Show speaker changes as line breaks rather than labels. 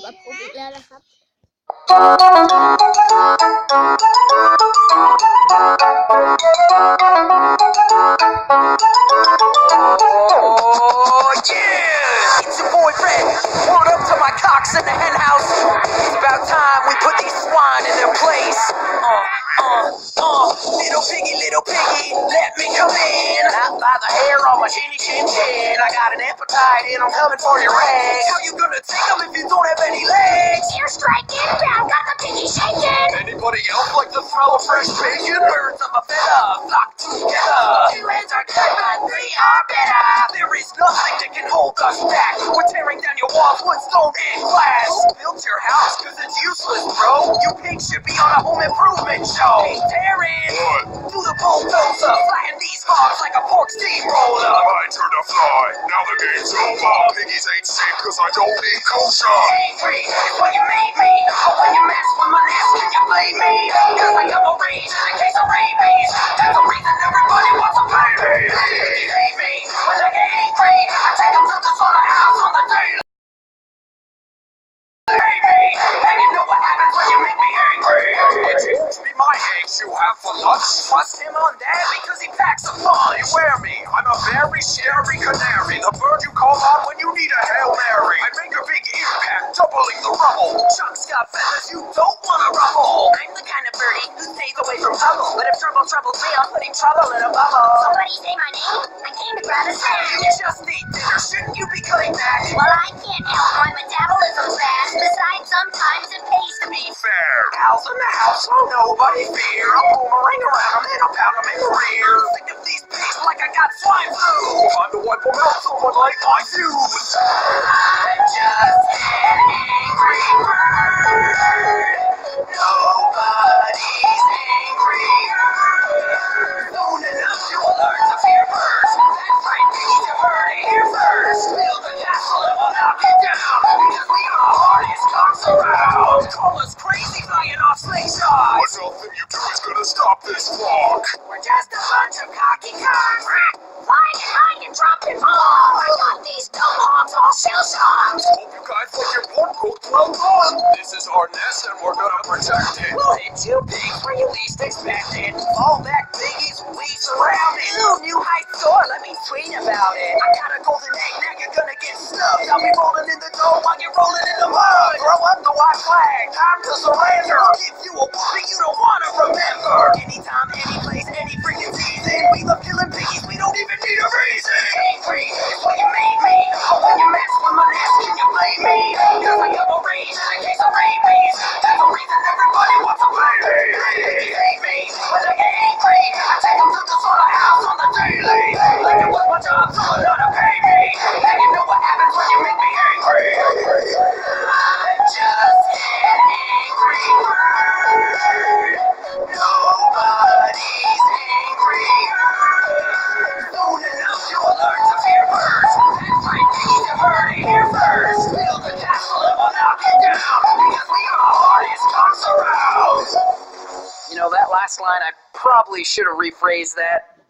อยู่กับผมอีกแล้วนะครับ
Oh yeah! It's your boy Red. Word up to my cocks in the hen house. It's about time we put these swine in their place. Little piggy, let me come in. Not by the hair on my chinny chin chin. I got an appetite and I'm coming for your eggs. How you gonna take them if you don't have any legs?
You're striking, Brown got the piggy shaking.
Anybody else like the smell of fresh bacon? Birds of a feather flock together.
Two heads are good, but three are better.
There is nothing that can hold us back. We're tearing down your walls, wood, stone, and glass. Build your house, cause it's useless, bro. You pigs should be on a home improvement show. Hey, Darren, do the bulldozer. Flatten these hogs like a pork steamroller.
My turn to fly, now the game's over. Piggies ain't safe cause I don't eat kosher.
Angry is what you made me. But when you mess with my nest, can you blame me? Cause I got my rage in a case of rabies. That's the reason everybody wants to play me. You hate me when I get angry. I take them to the slaughterhouse on the daily. And you know what happens when you make me angry. It used to be my eggs you have for lunch. Trust him on that because he packs a punch. Beware me, I'm a very scary canary. The bird you call on when you need a Hail Mary. I make a big impact, doubling the rubble. Chuck's got feathers you don't want to ruffle.
I'm the kind of birdie
Who stays away from trouble? But if trouble troubles me, I'm putting trouble in a bubble.
Somebody say my name? I came to grab a snack.
You just ate dinner, shouldn't you be cutting back?
Well, I can't help my metabolism's fast. Besides, sometimes it pays to be
Fair.
Owls in the house, so nobody fear. I'll boomerang around them and I'll pound them in the rear. Sick of these pigs like I got swine flu. Time to wipe them out, someone like my shoes. I'm just an angry bird. Nobody's angrier. Soon enough you'll learn to fear birds. That's right, piggies, you heard it here first. Build a castle and we'll knock it down. Because we are the hardest cocks around. Call us crazy flying off slingshots.
What nothing you do is gonna stop this flock.
We're just a bunch of cocky cocks.
flying and hiding and dropping bombs. I got these dumb hogs all shell-shocked.
Hope you guys like your pork cooked well done. This is our nest and we're gonna protect it.
We'll hit you pigs where you least expect it. Fall back, piggies, we surround it. Ooh, new high store, let me tweet about it. I got a golden egg, now you're gonna get snubbed. I'll be rolling in the dough while you're rolling in the mud. Throw up the white flag, time to surrender. I'll give you a whooping you don't wanna remember. Anytime, any place, any freaking season. We love killing piggies, we don't even need a reason. Angry is what you made me. Oh, when you mess with my nest, can you blame me? Cause I got more rage in a case of rabies. That's the reason everybody wants to play me. You hate me when I get angry. I take them to the slaughterhouse on the daily. Like it was my job, someone ought to pay me. And you know what happens when you make me angry. I'm just an angry bird. Nobody's angrier. Soon enough you'll learn to fear birds. That's right, piggies, you heard it here first. Build a castle and we'll knock it down. Because we are the hardest cocks around. You know, that last line, I probably should have rephrased that.